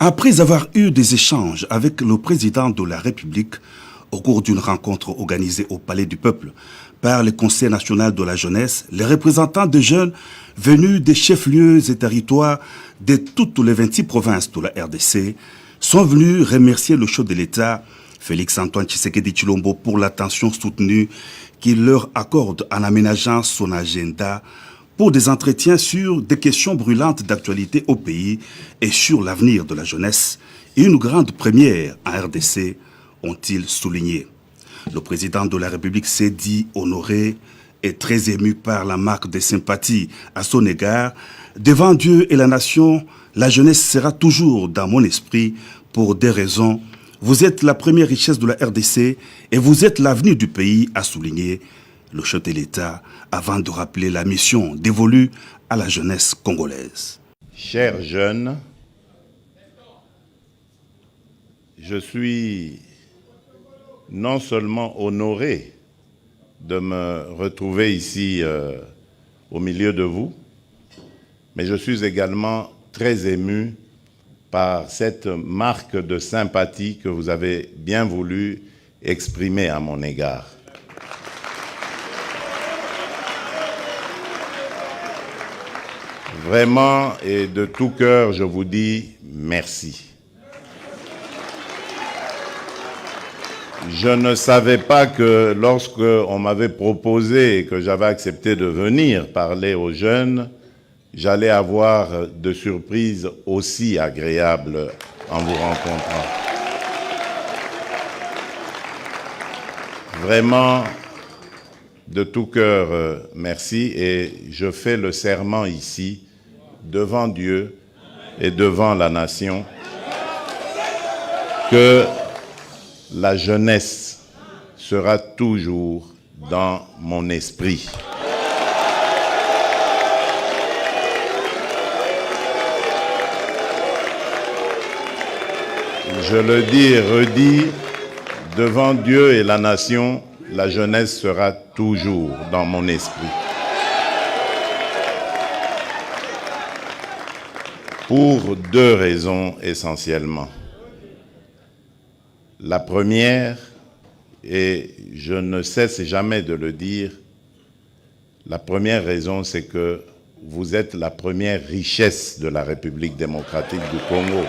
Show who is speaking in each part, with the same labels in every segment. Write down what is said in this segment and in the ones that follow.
Speaker 1: Après avoir eu des échanges avec le président de la République au cours d'une rencontre organisée au Palais du Peuple par le Conseil national de la jeunesse, les représentants de jeunes venus des chefs-lieux et territoires de toutes les 26 provinces de la RDC sont venus remercier le chef de l'État, Félix-Antoine Tshisekedi Tshilombo, pour l'attention soutenue qu'il leur accorde en aménageant son agenda pour des entretiens sur des questions brûlantes d'actualité au pays et sur l'avenir de la jeunesse. Une grande première en RDC, ont-ils souligné. Le président de la République s'est dit honoré et très ému par la marque de sympathie à son égard. Devant Dieu et la nation, la jeunesse sera toujours dans mon esprit pour des raisons. Vous êtes la première richesse de la RDC et vous êtes l'avenir du pays, a souligné le chef de l'État avant de rappeler la mission dévolue à la jeunesse congolaise.
Speaker 2: Chers jeunes, je suis non seulement honoré de me retrouver ici au milieu de vous, mais je suis également très ému par cette marque de sympathie que vous avez bien voulu exprimer à mon égard. Vraiment et de tout cœur, je vous dis merci. Je ne savais pas que lorsque on m'avait proposé et que j'avais accepté de venir parler aux jeunes, j'allais avoir de surprises aussi agréables en vous rencontrant. Vraiment, de tout cœur, merci. Et je fais le serment ici, devant Dieu et devant la nation, que la jeunesse sera toujours dans mon esprit. Je le dis et redis, devant Dieu et la nation, la jeunesse sera toujours dans mon esprit. Pour deux raisons essentiellement. La première, et je ne cesse jamais de le dire, la première raison, c'est que vous êtes la première richesse de la République démocratique du Congo.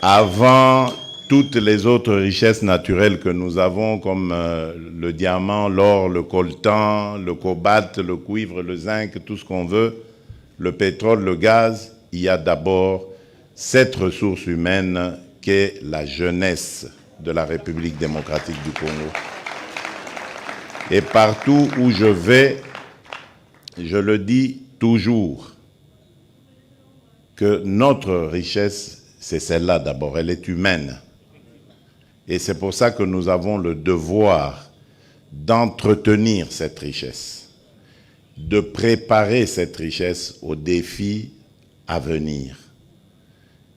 Speaker 2: Avant toutes les autres richesses naturelles que nous avons, comme le diamant, l'or, le coltan, le cobalt, le cuivre, le zinc, tout ce qu'on veut, le pétrole, le gaz, il y a d'abord cette ressource humaine qu'est la jeunesse de la République démocratique du Congo. Et partout où je vais, je le dis toujours, que notre richesse, c'est celle-là d'abord, elle est humaine. Et c'est pour ça que nous avons le devoir d'entretenir cette richesse, de préparer cette richesse aux défis à venir.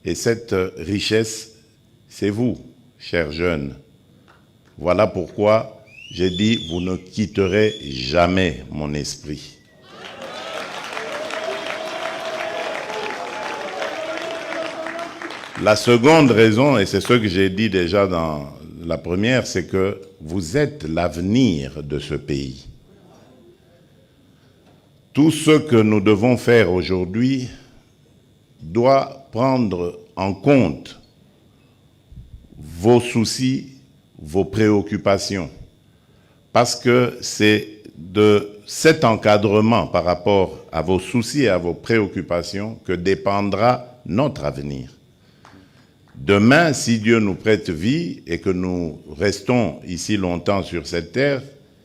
Speaker 2: Et cette richesse, c'est vous, chers jeunes. Voilà pourquoi j'ai dit, vous ne quitterez jamais mon esprit. La seconde raison, et c'est ce que j'ai dit déjà dans la première, c'est que vous êtes l'avenir de ce pays. Tout ce que nous devons faire aujourd'hui doit prendre en compte vos soucis, vos préoccupations. Parce que c'est de cet encadrement par rapport à vos soucis et à vos préoccupations que dépendra notre avenir. Demain, si Dieu nous prête vie et que nous restons ici longtemps sur cette terre,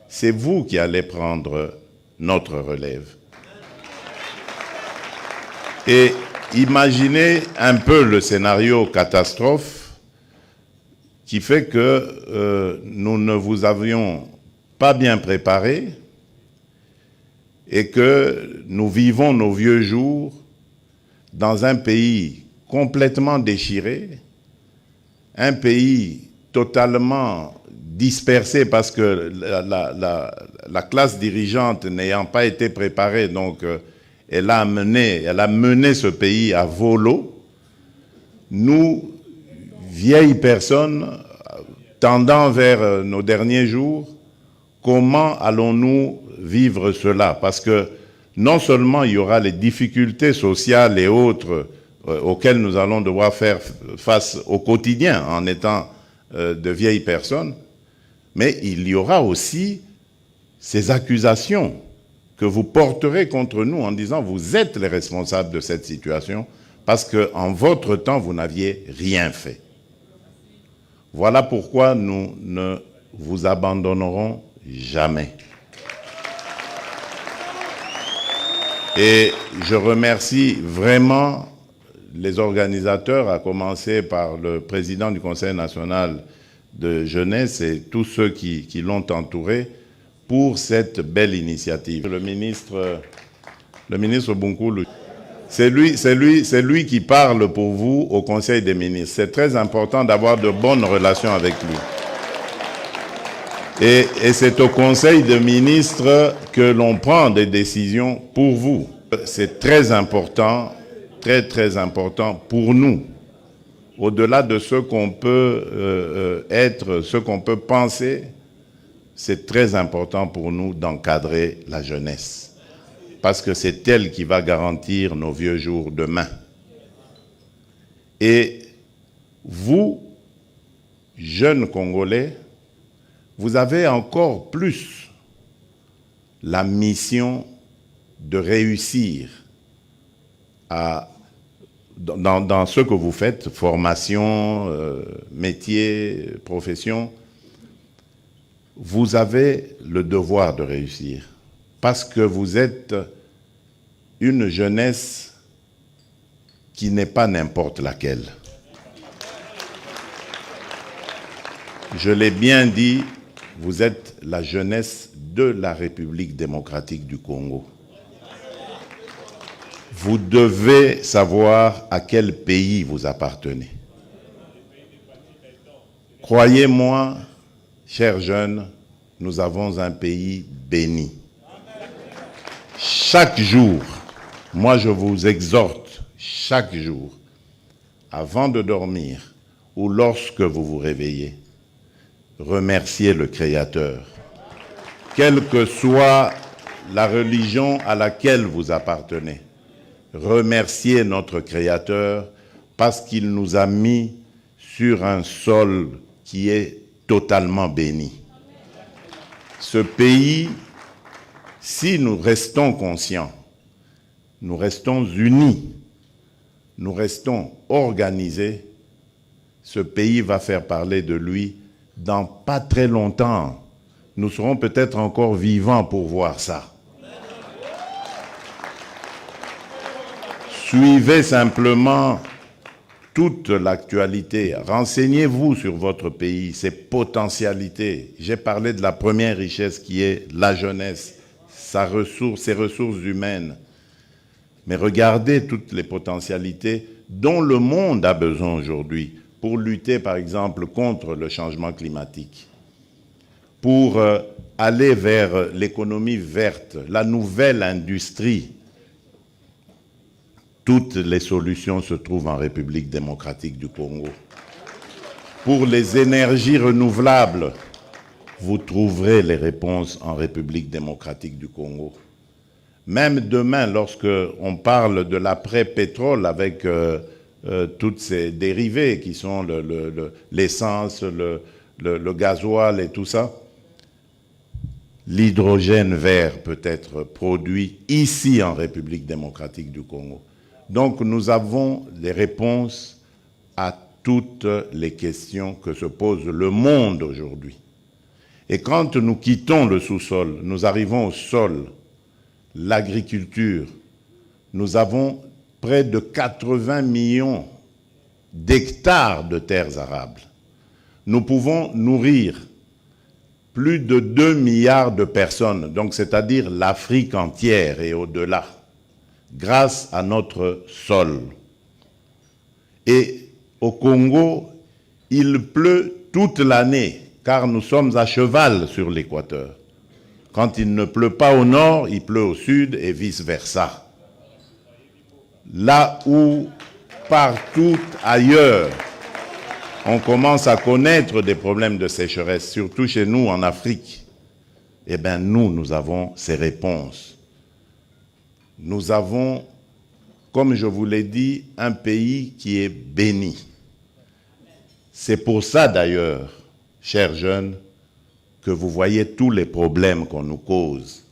Speaker 2: c'est vous qui allez prendre notre relève. Et imaginez un peu le scénario catastrophe qui fait que nous ne vous avions pas bien préparé et que nous vivons nos vieux jours dans un pays complètement déchiré, un pays totalement dispersé parce que la classe dirigeante n'ayant pas été préparée, donc elle a mené ce pays à volo, nous, vieilles personnes, tendant vers nos derniers jours, comment allons-nous vivre cela? Parce que non seulement il y aura les difficultés sociales et autres auxquelles nous allons devoir faire face au quotidien en étant de vieilles personnes, mais il y aura aussi ces accusations que vous porterez contre nous en disant vous êtes les responsables de cette situation parce qu'en votre temps, vous n'aviez rien fait. Voilà pourquoi nous ne vous abandonnerons jamais. Et je remercie vraiment les organisateurs, à commencer par le président du Conseil national de jeunesse et tous ceux qui l'ont entouré pour cette belle initiative. Le ministre Bunkulu, c'est lui qui parle pour vous au Conseil des ministres. C'est très important d'avoir de bonnes relations avec lui. Et c'est au Conseil des ministres que l'on prend des décisions pour vous. C'est très important, très très important pour nous. Au-delà de ce qu'on peut être, ce qu'on peut penser, c'est très important pour nous d'encadrer la jeunesse. Parce que c'est elle qui va garantir nos vieux jours demain. Et vous, jeunes Congolais, vous avez encore plus la mission de réussir dans ce que vous faites, formation, métier, profession. Vous avez le devoir de réussir parce que vous êtes une jeunesse qui n'est pas n'importe laquelle. Je l'ai bien dit, vous êtes la jeunesse de la République démocratique du Congo. Vous devez savoir à quel pays vous appartenez. Croyez-moi, chers jeunes, nous avons un pays béni. Chaque jour, moi je vous exhorte, chaque jour, avant de dormir ou lorsque vous vous réveillez, remerciez le Créateur. Quelle que soit la religion à laquelle vous appartenez, remerciez notre Créateur parce qu'il nous a mis sur un sol qui est totalement béni. Ce pays, si nous restons conscients, nous restons unis, nous restons organisés, ce pays va faire parler de lui dans pas très longtemps. Nous serons peut-être encore vivants pour voir ça. Suivez simplement toute l'actualité. Renseignez-vous sur votre pays, ses potentialités. J'ai parlé de la première richesse qui est la jeunesse, ses ressources humaines. Mais regardez toutes les potentialités dont le monde a besoin aujourd'hui pour lutter, par exemple, contre le changement climatique, pour aller vers l'économie verte, la nouvelle industrie. Toutes les solutions se trouvent en République démocratique du Congo. Pour les énergies renouvelables, vous trouverez les réponses en République démocratique du Congo. Même demain, lorsque on parle de l'après-pétrole avec toutes ces dérivés qui sont l'essence, le gasoil et tout ça, l'hydrogène vert peut être produit ici en République démocratique du Congo. Donc nous avons les réponses à toutes les questions que se pose le monde aujourd'hui. Et quand nous quittons le sous-sol, nous arrivons au sol, l'agriculture, nous avons près de 80 millions d'hectares de terres arables. Nous pouvons nourrir plus de 2 milliards de personnes, donc c'est-à-dire l'Afrique entière et au-delà, grâce à notre sol. Et au Congo, il pleut toute l'année, car nous sommes à cheval sur l'équateur. Quand il ne pleut pas au nord, il pleut au sud et vice-versa. Là où partout ailleurs, on commence à connaître des problèmes de sécheresse, surtout chez nous en Afrique. Eh bien, nous avons ces réponses. Nous avons, comme je vous l'ai dit, un pays qui est béni. C'est pour ça d'ailleurs, chers jeunes, que vous voyez tous les problèmes qu'on nous cause.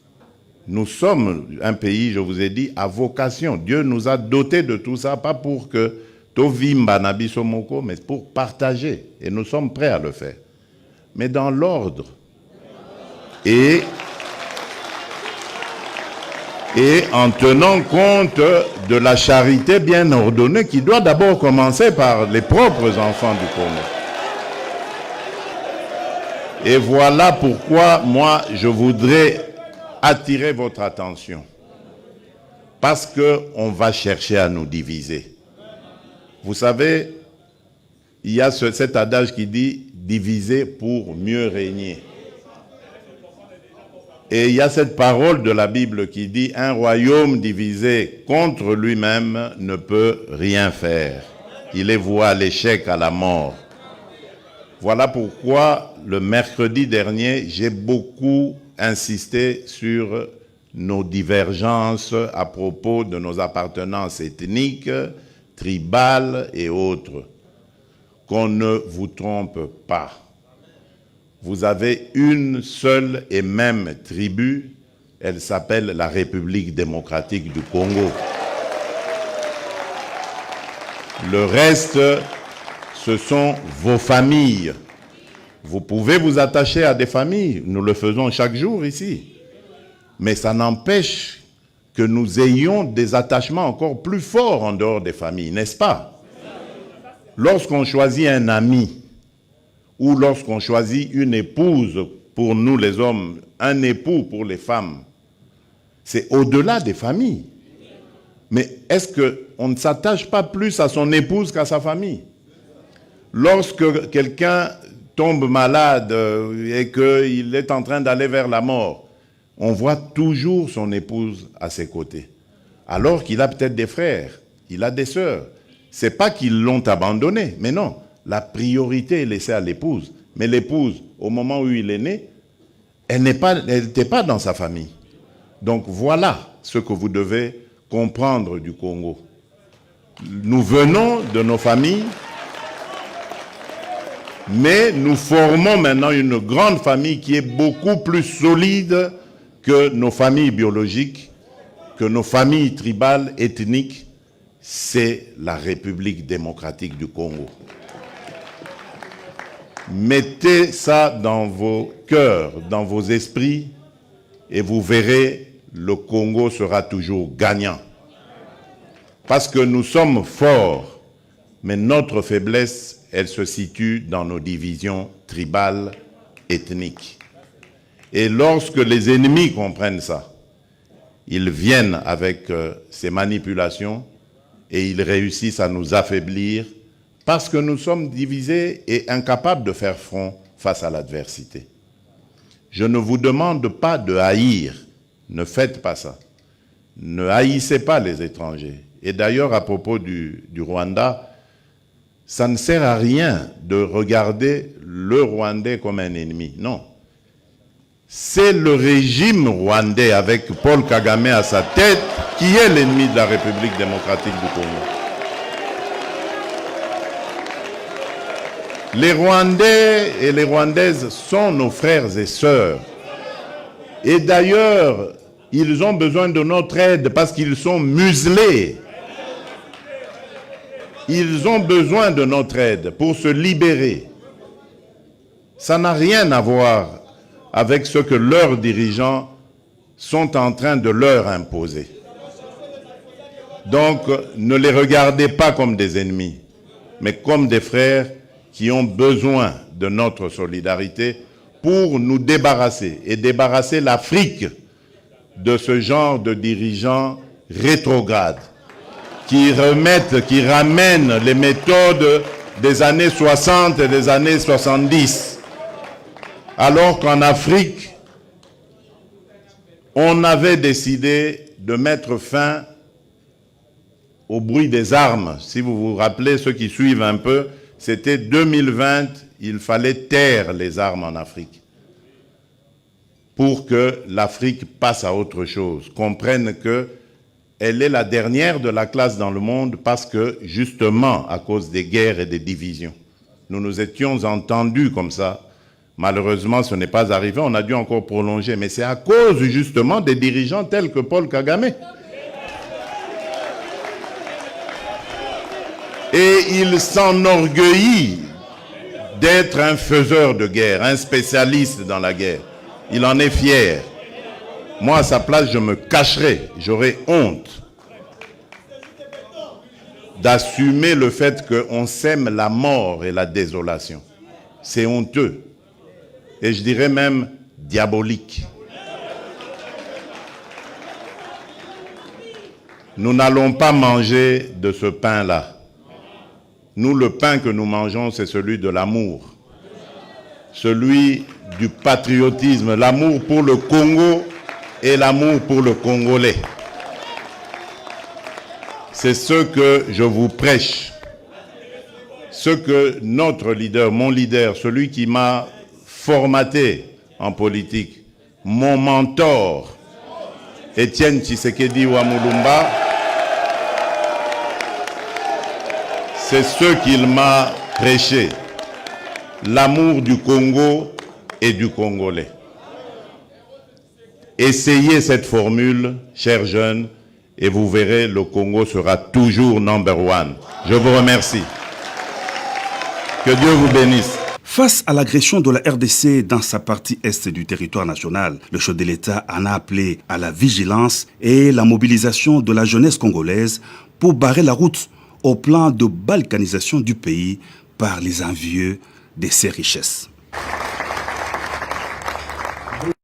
Speaker 2: Nous sommes un pays, je vous ai dit, à vocation. Dieu nous a dotés de tout ça, pas pour que Tovimba Nabisomoko, mais pour partager. Et nous sommes prêts à le faire. Mais dans l'ordre. Et en tenant compte de la charité bien ordonnée qui doit d'abord commencer par les propres enfants du Congo. Et voilà pourquoi moi je voudrais attirer votre attention. Parce qu'on va chercher à nous diviser. Vous savez, il y a cet adage qui dit « diviser pour mieux régner ». Et il y a cette parole de la Bible qui dit « un royaume divisé contre lui-même ne peut rien faire. Il est voué à l'échec, à la mort. » Voilà pourquoi, le mercredi dernier, j'ai beaucoup insisté sur nos divergences à propos de nos appartenances ethniques, tribales et autres. Qu'on ne vous trompe pas. Vous avez une seule et même tribu, elle s'appelle la République démocratique du Congo. Le reste, ce sont vos familles. Vous pouvez vous attacher à des familles, nous le faisons chaque jour ici. Mais ça n'empêche que nous ayons des attachements encore plus forts en dehors des familles, n'est-ce pas? Lorsqu'on choisit un ami, ou lorsqu'on choisit une épouse pour nous les hommes, un époux pour les femmes, c'est au-delà des familles. Mais est-ce qu'on ne s'attache pas plus à son épouse qu'à sa famille? Lorsque quelqu'un tombe malade et qu'il est en train d'aller vers la mort, on voit toujours son épouse à ses côtés. Alors qu'il a peut-être des frères, il a des sœurs. C'est pas qu'ils l'ont abandonné, mais non. La priorité est laissée à l'épouse. Mais l'épouse, au moment où il est né, elle n'était pas dans sa famille. Donc voilà ce que vous devez comprendre du Congo. Nous venons de nos familles, mais nous formons maintenant une grande famille qui est beaucoup plus solide que nos familles biologiques, que nos familles tribales, ethniques. C'est la République démocratique du Congo. Mettez ça dans vos cœurs, dans vos esprits, et vous verrez, le Congo sera toujours gagnant. Parce que nous sommes forts, mais notre faiblesse, elle se situe dans nos divisions tribales, ethniques. Et lorsque les ennemis comprennent ça, ils viennent avec ces manipulations et ils réussissent à nous affaiblir parce que nous sommes divisés et incapables de faire front face à l'adversité. Je ne vous demande pas de haïr, ne faites pas ça. Ne haïssez pas les étrangers. Et d'ailleurs, à propos du Rwanda, ça ne sert à rien de regarder le Rwandais comme un ennemi. Non. C'est le régime rwandais avec Paul Kagame à sa tête qui est l'ennemi de la République démocratique du Congo. Les Rwandais et les Rwandaises sont nos frères et sœurs. Et d'ailleurs, ils ont besoin de notre aide parce qu'ils sont muselés. Ils ont besoin de notre aide pour se libérer. Ça n'a rien à voir avec ce que leurs dirigeants sont en train de leur imposer. Donc, ne les regardez pas comme des ennemis, mais comme des frères qui ont besoin de notre solidarité pour nous débarrasser et débarrasser l'Afrique de ce genre de dirigeants rétrogrades qui ramènent les méthodes des années 60 et des années 70. Alors qu'en Afrique, on avait décidé de mettre fin au bruit des armes. Si vous vous rappelez, ceux qui suivent un peu, c'était 2020, il fallait taire les armes en Afrique pour que l'Afrique passe à autre chose, comprenne qu'elle est la dernière de la classe dans le monde parce que, justement, à cause des guerres et des divisions. Nous nous étions entendus comme ça. Malheureusement, ce n'est pas arrivé, on a dû encore prolonger, mais c'est à cause, justement, des dirigeants tels que Paul Kagame. Et il s'enorgueillit d'être un faiseur de guerre, un spécialiste dans la guerre. Il en est fier. Moi, à sa place, je me cacherais, j'aurais honte d'assumer le fait qu'on sème la mort et la désolation. C'est honteux. Et je dirais même diabolique. Nous n'allons pas manger de ce pain-là. Nous, le pain que nous mangeons, c'est celui de l'amour. Celui du patriotisme, l'amour pour le Congo et l'amour pour le Congolais. C'est ce que je vous prêche. Ce que notre leader, mon leader, celui qui m'a formaté en politique, mon mentor, Étienne Tshisekedi Wamulumba, c'est ce qu'il m'a prêché. L'amour du Congo et du Congolais. Essayez cette formule, chers jeunes, et vous verrez, le Congo sera toujours number one. Je vous remercie. Que Dieu vous bénisse.
Speaker 1: Face à l'agression de la RDC dans sa partie est du territoire national, le chef de l'État en a appelé à la vigilance et la mobilisation de la jeunesse congolaise pour barrer la route au plan de balkanisation du pays par les envieux de ses richesses.